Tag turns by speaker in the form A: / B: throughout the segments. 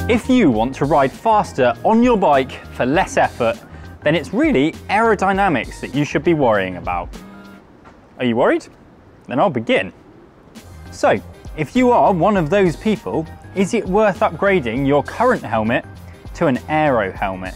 A: If you want to ride faster on your bike for less effort, then it's really aerodynamics that you should be worrying about. Are you worried? Then I'll begin. So, if you are one of those people, is it worth upgrading your current helmet to an Aero helmet?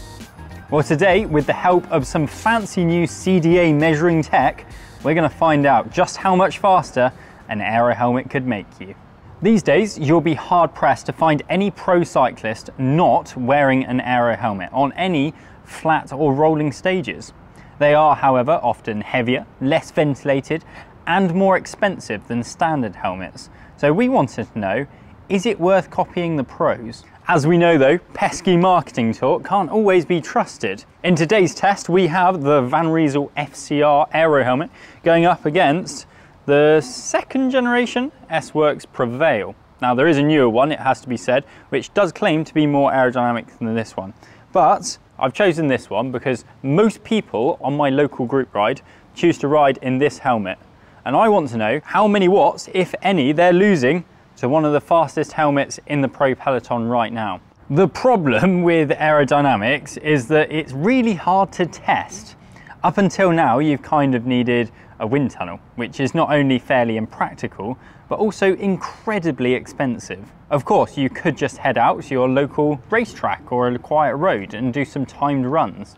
A: Well, today, with the help of some fancy new CDA measuring tech, we're going to find out just how much faster an Aero helmet could make you. These days, you'll be hard-pressed to find any pro cyclist not wearing an Aero helmet on any flat or rolling stages. They are, however, often heavier, less ventilated, and more expensive than standard helmets. So we wanted to know, is it worth copying the pros? As we know though, pesky marketing talk can't always be trusted. In today's test, we have the Van Riezel FCR Aero helmet going up against the second generation S-Works Prevail. Now there is a newer one, it has to be said, which does claim to be more aerodynamic than this one. But I've chosen this one because most people on my local group ride choose to ride in this helmet. And I want to know how many watts, if any, they're losing to one of the fastest helmets in the pro peloton right now. The problem with aerodynamics is that it's really hard to test. Up until now, you've kind of needed a wind tunnel, which is not only fairly impractical, but also incredibly expensive. Of course, you could just head out to your local racetrack or a quiet road and do some timed runs.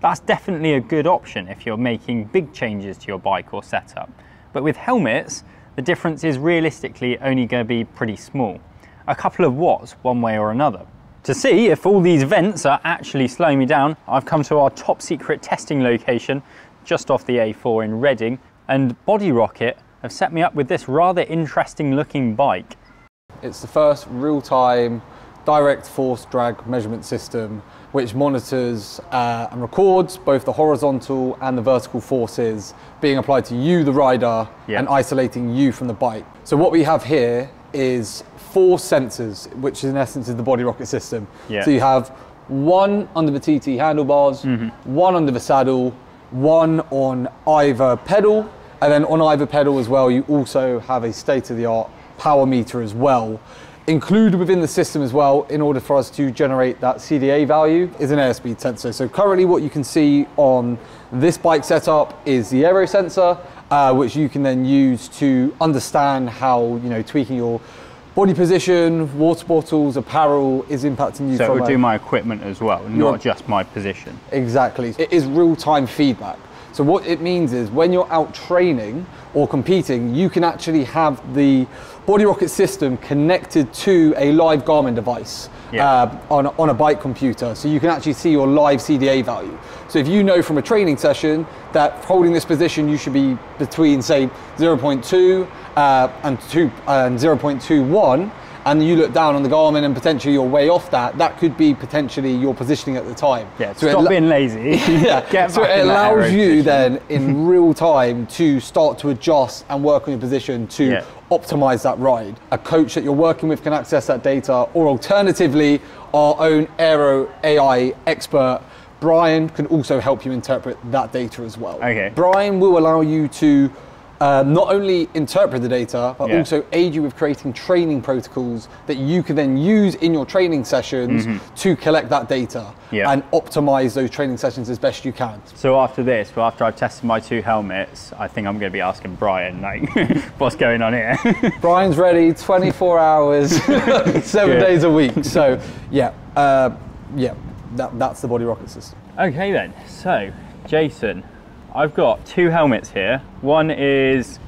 A: That's definitely a good option if you're making big changes to your bike or setup. But with helmets, the difference is realistically only going to be pretty small. A couple of watts one way or another. To see if all these vents are actually slowing me down, I've come to our top secret testing location just off the A4 in Reading, and Body Rocket have set me up with this rather interesting looking bike.
B: It's the first real-time direct force drag measurement system which monitors and records both the horizontal and the vertical forces being applied to you, the rider, and isolating you from the bike. So what we have here is 4 sensors, which in essence is the Body Rocket system. So you have one under the TT handlebars, one under the saddle, one on either pedal, and then on either pedal as well you also have a state-of-the-art power meter as well. Included within the system as well, in order for us to generate that CDA value, is an airspeed sensor. So currently what you can see on this bike setup is the Aero sensor, which you can then use to understand how, tweaking your body position, water bottles, apparel is impacting you.
A: So it will do my equipment as well, not just my position.
B: Exactly. It is real-time feedback. So what it means is when you're out training or competing, you can actually have the Body Rocket system connected to a live Garmin device on a bike computer. So you can actually see your live CDA value. So if you know from a training session that holding this position, you should be between say 0.2 and 0.21, and you look down on the Garmin and potentially you're way off that, that could be potentially your positioning at the time.
A: Yeah, so stop being lazy.
B: So it allows you then in real time to start to adjust and work on your position to optimize that ride. A coach that you're working with can access that data, or alternatively, our own Aero AI expert, Brian, can also help you interpret that data as well. Brian will allow you to not only interpret the data, but also aid you with creating training protocols that you can then use in your training sessions to collect that data and optimize those training sessions as best you can.
A: So after this, after I've tested my 2 helmets, I think I'm going to be asking Brian, like, what's going on here?
B: Brian's ready, 24 hours, 7 days a week. So that's the Body Rocket system.
A: Okay then, so Jason, I've got 2 helmets here. One is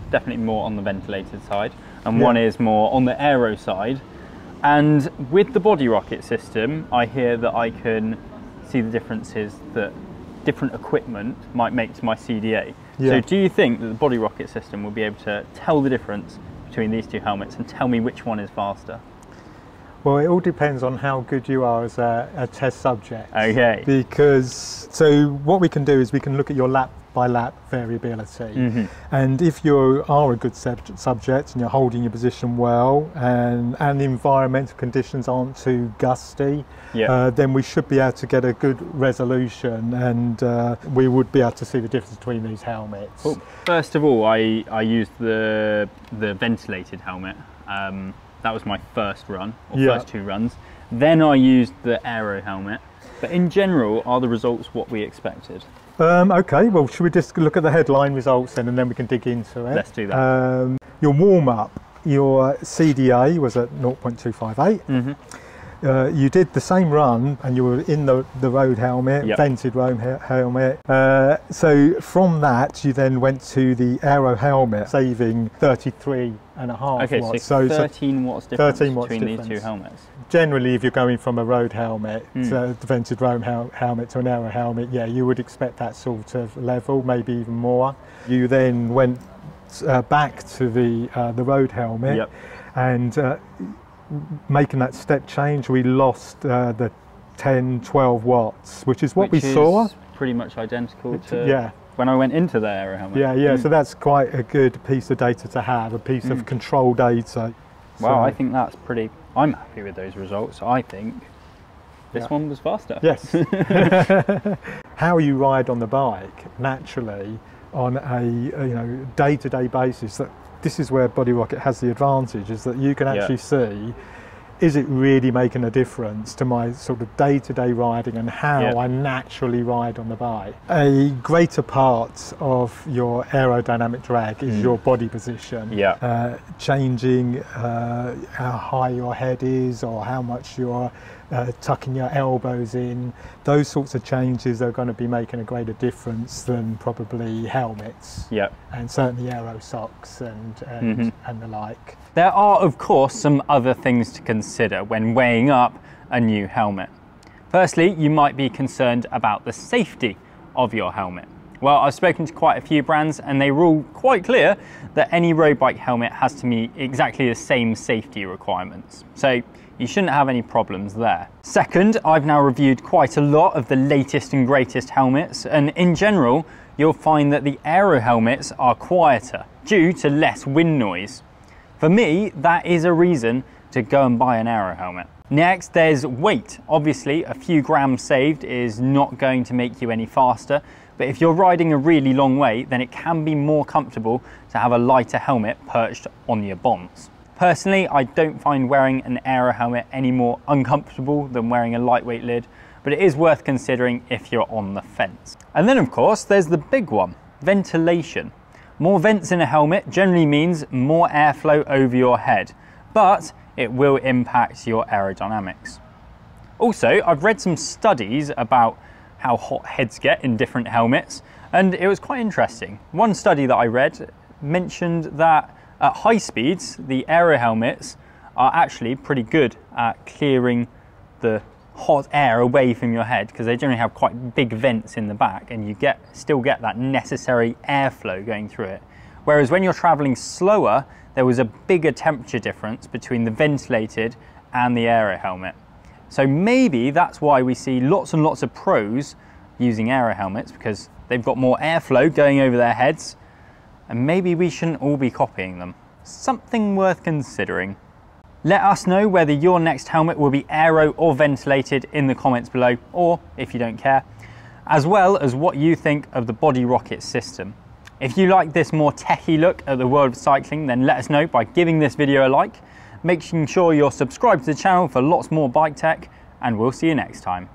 A: definitely more on the ventilated side, and one is more on the Aero side. And with the Body Rocket system, I hear that I can see the differences that different equipment might make to my CDA. So do you think that the Body Rocket system will be able to tell the difference between these 2 helmets and tell me which one is faster?
C: Well, it all depends on how good you are as a test subject.
A: Because,
C: so what we can do is we can look at your lap by lap variability. And if you are a good subject and you're holding your position well and the environmental conditions aren't too gusty, then we should be able to get a good resolution, and we would be able to see the difference between these helmets.
A: First of all, I used the ventilated helmet. That was my first run, or
C: Yeah.
A: first 2 runs. Then I used the Aero helmet. But in general, are the results what we expected?
C: Okay, well, should we just look at the headline results then, and then we can dig into it?
A: Let's do that.
C: Your warm-up, your CDA was at 0.258. You did the same run and you were in the road helmet,
A: Yep.
C: vented road helmet. So from that, you then went to the Aero helmet, saving 33.5
A: Okay,
C: watts.
A: so 13 watts difference
C: 13 watts
A: between
C: difference.
A: these 2 helmets.
C: Generally, if you're going from a road helmet to the vented road helmet to an Aero helmet, yeah, you would expect that sort of level, maybe even more. You then went back to the road helmet,
A: Yep.
C: and making that step change, we lost the 10-12 watts, which is what
A: Which
C: we saw.
A: is pretty much identical to
C: Yeah.
A: when I went into the Aero helmet.
C: Yeah, so that's quite a good piece of data to have, a piece of control data.
A: Wow,
C: So-
A: I think that's pretty... I'm happy with those results. I think this
C: Yeah.
A: one was faster.
C: Yes. How you ride on the bike naturally on a day-to-day basis, that this is where Body Rocket has the advantage, is that you can actually see, is it really making a difference to my sort of day-to-day riding and how I naturally ride on the bike? A greater part of your aerodynamic drag is your body position. Changing how high your head is or how much you're tucking your elbows in. Those sorts of changes are going to be making a greater difference than probably helmets. And certainly aero socks and the like.
A: There are, of course, some other things to consider when weighing up a new helmet. Firstly, you might be concerned about the safety of your helmet. Well, I've spoken to quite a few brands and they were all quite clear that any road bike helmet has to meet exactly the same safety requirements. So you shouldn't have any problems there. Second, I've now reviewed quite a lot of the latest and greatest helmets, and in general, you'll find that the Aero helmets are quieter due to less wind noise. For me, that is a reason to go and buy an Aero helmet. Next, there's weight. Obviously, a few grams saved is not going to make you any faster, but if you're riding a really long way, then it can be more comfortable to have a lighter helmet perched on your bonds. Personally, I don't find wearing an Aero helmet any more uncomfortable than wearing a lightweight lid, but it is worth considering if you're on the fence. And then of course, there's the big one, ventilation. More vents in a helmet generally means more airflow over your head, but it will impact your aerodynamics. Also, I've read some studies about how hot heads get in different helmets, and it was quite interesting. One study that I read mentioned that at high speeds, the Aero helmets are actually pretty good at clearing the hot air away from your head, because they generally have quite big vents in the back and you still get that necessary airflow going through it. Whereas when you're traveling slower, there was a bigger temperature difference between the ventilated and the Aero helmet. So maybe that's why we see lots and lots of pros using Aero helmets, because they've got more airflow going over their heads, and maybe we shouldn't all be copying them. Something worth considering. Let us know whether your next helmet will be aero or ventilated in the comments below, or if you don't care, as well as what you think of the Body Rocket system. If you like this more techie look at the world of cycling, then let us know by giving this video a like, making sure you're subscribed to the channel for lots more bike tech, and we'll see you next time.